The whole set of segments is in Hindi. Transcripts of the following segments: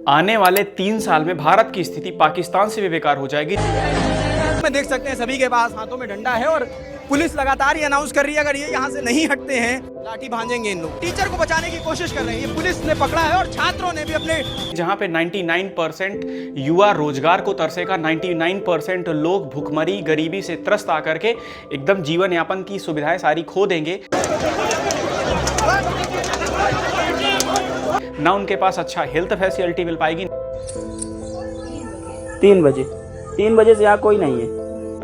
आने वाले 3 साल में भारत की स्थिति पाकिस्तान से भी बेकार हो जाएगी। में देख सकते हैं सभी के पास हाथों में डंडा है और पुलिस लगातार ये अनाउंस कर रही है अगर ये यहाँ से नहीं हटते हैं लाठी भांजेंगे इन लोग। टीचर को बचाने की कोशिश कर रहे हैं, ये पुलिस ने पकड़ा है और छात्रों ने भी अपने जहाँ पे 99% युवा रोजगार को तरसेगा, 99% लोग भुखमरी गरीबी से त्रस्त आकर के एकदम जीवन यापन की सुविधाएं सारी खो देंगे। ना उनके पास अच्छा हेल्थ फैसिलिटी मिल पाएगी, 3 बजे से यहाँ कोई नहीं है,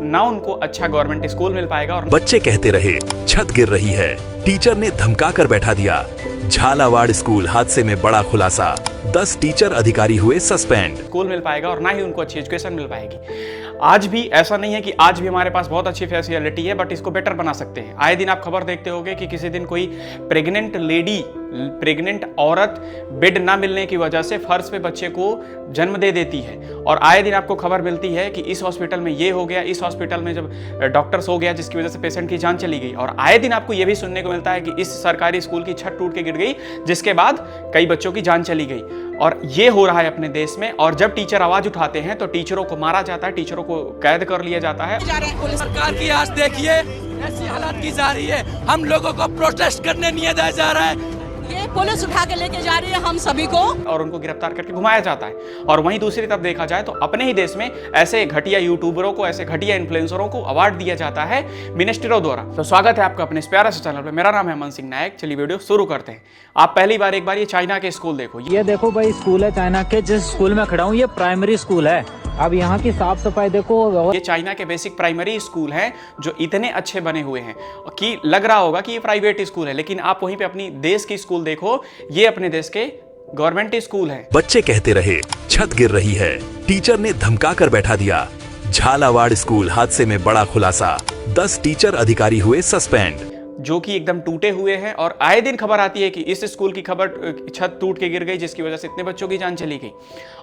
ना उनको अच्छा गवर्नमेंट स्कूल मिल पाएगा। और बच्चे कहते रहे छत गिर रही है, टीचर ने धमका कर बैठा दिया। झालावाड़ स्कूल हादसे में बड़ा खुलासा, 10 टीचर अधिकारी हुए सस्पेंड। स्कूल मिल पाएगा और ना ही उनको अच्छी एजुकेशन मिल पाएगी। आज भी ऐसा नहीं है कि आज भी हमारे पास बहुत अच्छी फैसिलिटी है, बट इसको बेटर बना सकते हैं। आए दिन आप खबर देखते होंगे कि किसी दिन कोई प्रेग्नेंट औरत बेड ना मिलने की वजह से फर्श पे बच्चे को जन्म दे देती है, और आए दिन आपको खबर मिलती है कि इस हॉस्पिटल में ये हो गया, इस हॉस्पिटल में जब डॉक्टर्स हो गया जिसकी वजह से पेशेंट की जान चली गई। और आए दिन आपको ये भी सुनने को मिलता है कि इस सरकारी स्कूल की छत टूट के गिर गई जिसके बाद कई बच्चों की जान चली गई। और ये हो रहा है अपने देश में। और जब टीचर आवाज उठाते हैं तो टीचरों को मारा जाता है, टीचरों को कैद कर लिया जाता है। सरकार की आज देखिए ऐसी हालत की जा रही है, हम लोगों को प्रोटेस्ट करने नहीं दिया जा रहा है, ये पुलिस उठा के लेके जा रही है हम सभी को, और उनको गिरफ्तार करके घुमाया जाता है। और वहीं दूसरी तरफ देखा जाए तो अपने ही देश में ऐसे घटिया यूट्यूबरों को, ऐसे घटिया इन्फ्लुएंसरों को अवार्ड दिया जाता है मिनिस्टरों द्वारा। तो स्वागत है आपका अपने इस प्यारे से चैनल पे। मेरा नाम है अमन सिंह नायक। चलिए वीडियो शुरू करते हैं। आप पहली बार एक बार ये चाइना के स्कूल देखो। ये देखो भाई स्कूल है चाइना के, जिस स्कूल में खड़ा हूँ ये प्राइमरी स्कूल है। अब यहाँ की साफ सफाई देखो, ये चाइना के बेसिक प्राइमरी स्कूल हैं जो इतने अच्छे बने हुए हैं कि लग रहा होगा कि ये प्राइवेट स्कूल है, लेकिन आप वहीं पे अपनी देश की स्कूल देखो, ये अपने देश के गवर्नमेंट स्कूल है। बच्चे कहते रहे छत गिर रही है, टीचर ने धमका कर बैठा दिया। झालावाड़ स्कूल हादसे में बड़ा खुलासा, 10 टीचर अधिकारी हुए सस्पेंड। जो कि एकदम टूटे हुए हैं, और आए दिन खबर आती है कि इस स्कूल की खबर छत टूट के गिर गई जिसकी वजह से इतने बच्चों की जान चली गई।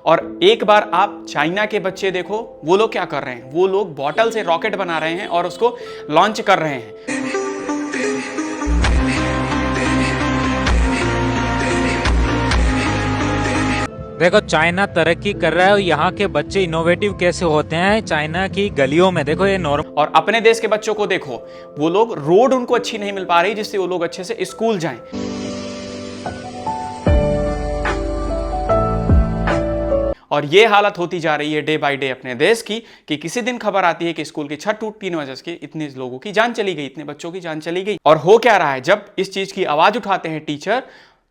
और एक बार आप चाइना के बच्चे देखो, वो लोग क्या कर रहे हैं, वो लोग बॉटल से रॉकेट बना रहे हैं और उसको लॉन्च कर रहे हैं। देखो चाइना तरक्की कर रहा है और यहाँ के बच्चे इनोवेटिव कैसे होते हैं। चाइना की गलियों में देखो ये नॉर्मल, और अपने देश के बच्चों को देखो, वो लोग रोड उनको अच्छी नहीं मिल पा रही जिससे वो लोग अच्छे से स्कूल जाएं। और ये हालत होती जा रही है डे बाय डे अपने देश की, कि किसी दिन खबर आती है कि स्कूल की छत टूटने की वजह से इतने लोगों की जान चली गई, इतने बच्चों की जान चली गई। और हो क्या रहा है, जब इस चीज की आवाज उठाते हैं टीचर,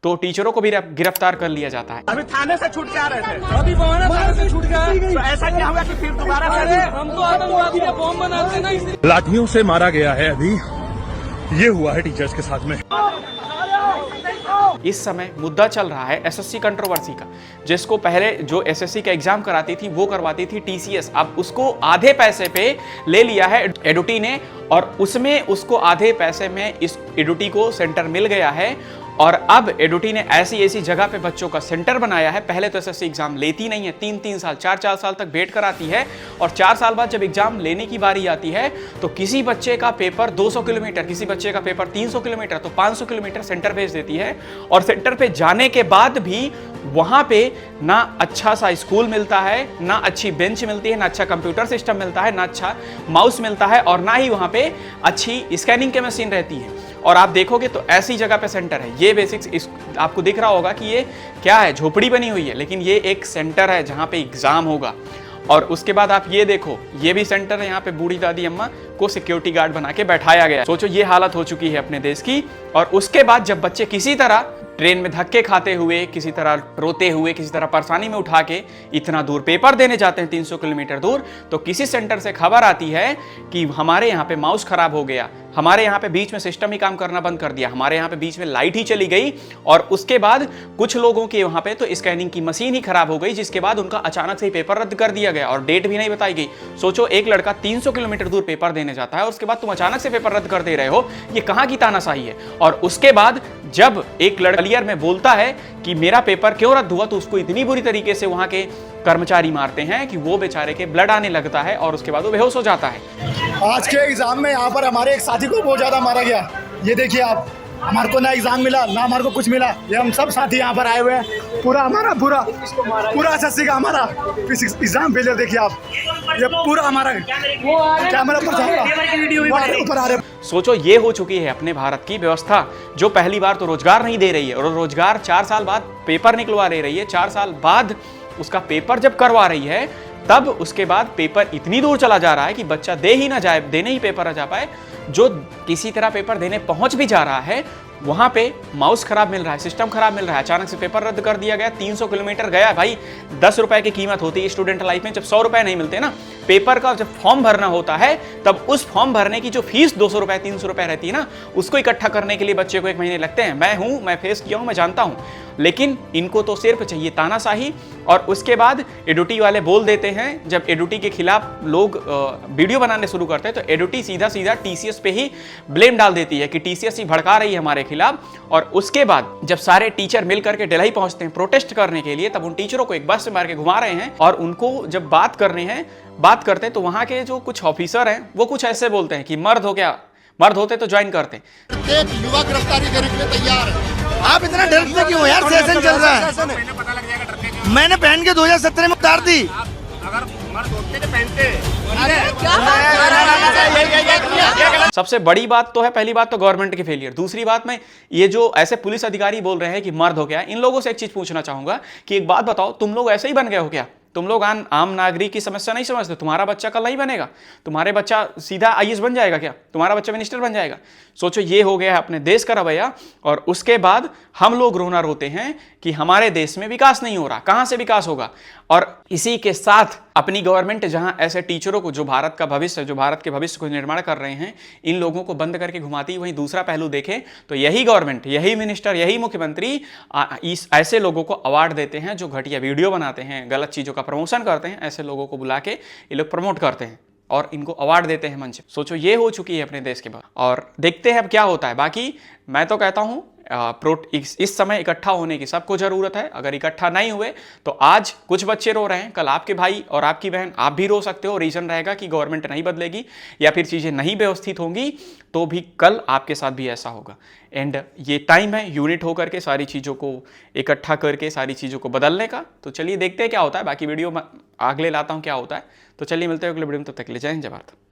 तो टीचरों को भी गिरफ्तार कर लिया जाता है। अभी थाने से छूट के आ रहे थे, अभी थाने से छूट गए, तो ऐसा क्या हुआ कि फिर दोबारा हम तो आतंकवादी का बॉम्ब बनाते ना, लाठियों से मारा गया है। अभी ये हुआ है टीचर्स के साथ में। इस समय मुद्दा चल रहा है एसएससी कंट्रोवर्सी का, जिसको पहले जो एसएससी का एग्जाम कराती थी वो करवाती थी टीसीएस। अब उसको आधे पैसे पे ले लिया है एडुटी ने, और उसमें उसको आधे पैसे में इस एडुटी को सेंटर मिल गया है। और अब एडुटी ने ऐसी जगह पे बच्चों का सेंटर बनाया है। पहले तो एसएससी एग्जाम लेती नहीं है, 3-3 साल 4-4 साल तक वेट कराती है, और 4 साल बाद जब एग्जाम लेने की बारी आती है तो किसी बच्चे का पेपर 200 किलोमीटर, किसी बच्चे का पेपर 300 किलोमीटर, तो 500 किलोमीटर सेंटर भेज देती है। और सेंटर पे जाने के बाद भी वहां पे ना अच्छा सा स्कूल मिलता है, ना अच्छी बेंच मिलती है, ना अच्छा कंप्यूटर सिस्टम मिलता है, ना अच्छा माउस मिलता है, और ना ही वहां पे अच्छी स्कैनिंग की मशीन रहती है। और आप देखोगे तो ऐसी जगह पे सेंटर है। ये बेसिक्स आपको दिख रहा होगा कि ये क्या है, झोपड़ी बनी हुई है, लेकिन ये एक सेंटर है जहां पे एग्जाम होगा। और उसके बाद आप ये देखो, ये भी सेंटर है, यहाँ पे बूढ़ी दादी अम्मा को सिक्योरिटी गार्ड बना के बैठाया गया। सोचो ये हालत हो चुकी है अपने देश की। और उसके बाद जब बच्चे किसी तरह ट्रेन में धक्के खाते हुए, किसी तरह रोते हुए, किसी तरह परेशानी में उठा के इतना दूर पेपर देने जाते हैं, 300 किलोमीटर दूर, तो किसी सेंटर से खबर आती है कि हमारे यहाँ पे माउस खराब हो गया, हमारे यहाँ पे बीच में सिस्टम ही काम करना बंद कर दिया, हमारे यहाँ पे बीच में लाइट ही चली गई, और उसके बाद कुछ लोगों के वहाँ पे तो स्कैनिंग की मशीन ही खराब हो गई, जिसके बाद उनका अचानक से ही पेपर रद्द कर दिया गया और डेट भी नहीं बताई गई। सोचो एक लड़का 300 किलोमीटर दूर पेपर देने जाता है और उसके बाद तुम अचानक से पेपर रद्द कर दे रहे हो, ये कहाँ की तानाशाही है। और उसके बाद जब एक लड़का क्लियर में बोलता है कि मेरा पेपर क्यों रद्द हुआ, तो उसको इतनी बुरी तरीके से वहां के कर्मचारी मारते हैं कि वो बेचारे के ब्लड आने लगता है और उसके बाद वो बेहोश हो जाता है। आज के एग्जाम में यहाँ पर हमारे एक साथी को बहुत ज्यादा मारा गया। ये देखिए आप, हमारे को ना एग्जाम मिला ना हमारे को कुछ मिला। ये हम सब साथी यहाँ पर आए हुए हैं, पूरा हमारा पूरा एसएससी का हमारा एग्जाम फेलियर देखिए आप, ये पूरा हमारा कैमरा ऊपर आ रहे। सोचो ये हो चुकी है अपने भारत की व्यवस्था, जो पहली बार तो रोजगार नहीं दे रही है और रोजगार 4 साल बाद पेपर निकलवा ले रही है। 4 साल बाद उसका पेपर जब करवा रही है तब उसके बाद पेपर इतनी दूर चला जा रहा है कि बच्चा दे ही ना जाए, देने ही पेपर आ जा पाए। जो किसी तरह पेपर देने पहुंच भी जा रहा है वहां पे माउस खराब मिल रहा है, सिस्टम खराब मिल रहा है, अचानक से पेपर रद्द कर दिया गया। 300 किलोमीटर गया भाई, 10 रुपए की कीमत होती है स्टूडेंट लाइफ में, जब 100 रुपए नहीं मिलते ना। पेपर का जब फॉर्म भरना होता है तब उस फॉर्म भरने की जो फीस 200 रुपए 300 रुपए रहती है ना, उसको इकट्ठा करने के लिए बच्चे को 1 महीने लगते हैं। मैं फेस किया हूं, मैं जानता हूं। लेकिन इनको तो सिर्फ चाहिए तानाशाही। और उसके बाद एडुटी वाले बोल देते हैं, जब एडुटी के खिलाफ लोग वीडियो बनाने शुरू करते हैं तो एडुटी सीधा सीधा टीसीएस पे ही ब्लेम डाल देती है कि टीसीएस ही भड़का रही है हमारे खिलाफ। और उसके बाद जब सारे टीचर मिल करके दिल्ली पहुंचते हैं प्रोटेस्ट करने के लिए, तब उन टीचरों को एक बस से मार के घुमा रहे हैं और उनको जब बात करते हैं तो वहां के जो कुछ ऑफिसर हैं वो कुछ ऐसे बोलते हैं कि मर्द हो क्या, मर्द होते तो ज्वाइन करते। एक युवा गिरफ्तारी करने के लिए तैयार है। आप इतना डरते क्यों हो यार? सेशन चल रहा है, मैंने पहन के 2017 में उतार दी। सबसे बड़ी बात तो है, पहली बात तो गवर्नमेंट की फेलियर। दूसरी बात, मैं ये जो ऐसे पुलिस अधिकारी बोल रहे हैं कि मर्द हो गया, इन लोगों से एक चीज पूछना चाहूंगा कि एक बात बताओ, तुम लोग ऐसे ही बन गए हो क्या? तुम लोग आम नागरिक की समस्या नहीं समझते? तुम्हारा बच्चा कल नहीं बनेगा? तुम्हारे बच्चा सीधा आईएएस बन जाएगा क्या? तुम्हारा बच्चा मिनिस्टर बन जाएगा? सोचो ये हो गया है अपने देश का रवैया। और उसके बाद हम लोग रोना रोते हैं कि हमारे देश में विकास नहीं हो रहा। कहां से विकास होगा? और इसी के साथ अपनी गवर्नमेंट जहां ऐसे टीचरों को, जो भारत का भविष्य, जो भारत के भविष्य को निर्माण कर रहे हैं, इन लोगों को बंद करके घुमाती, वहीं दूसरा पहलू देखें तो यही गवर्नमेंट, यही मिनिस्टर, यही मुख्यमंत्री इस ऐसे लोगों को अवार्ड देते हैं जो घटिया वीडियो बनाते हैं, गलत चीजों का प्रमोशन करते हैं। ऐसे लोगों को बुला के ये लोग प्रमोट करते हैं और इनको अवार्ड देते हैं मंच। सोचो ये हो चुकी है अपने देश के बाद, और देखते हैं अब क्या होता है। बाकी मैं तो कहता हूं इस समय इकट्ठा होने की सबको जरूरत है। अगर इकट्ठा नहीं हुए तो आज कुछ बच्चे रो रहे हैं, कल आपके भाई और आपकी बहन, आप भी रो सकते हो। रीजन रहेगा कि गवर्नमेंट नहीं बदलेगी या फिर चीजें नहीं व्यवस्थित होंगी, तो भी कल आपके साथ भी ऐसा होगा। एंड ये टाइम है यूनिट होकर के सारी चीजों को इकट्ठा करके सारी चीजों को बदलने का। तो चलिए देखते हैं क्या होता है। बाकी वीडियो में अगले लाता हूं क्या होता है। तो चलिए मिलते हैं अगले वीडियो में, तब तक ले जाएं। जय भारत।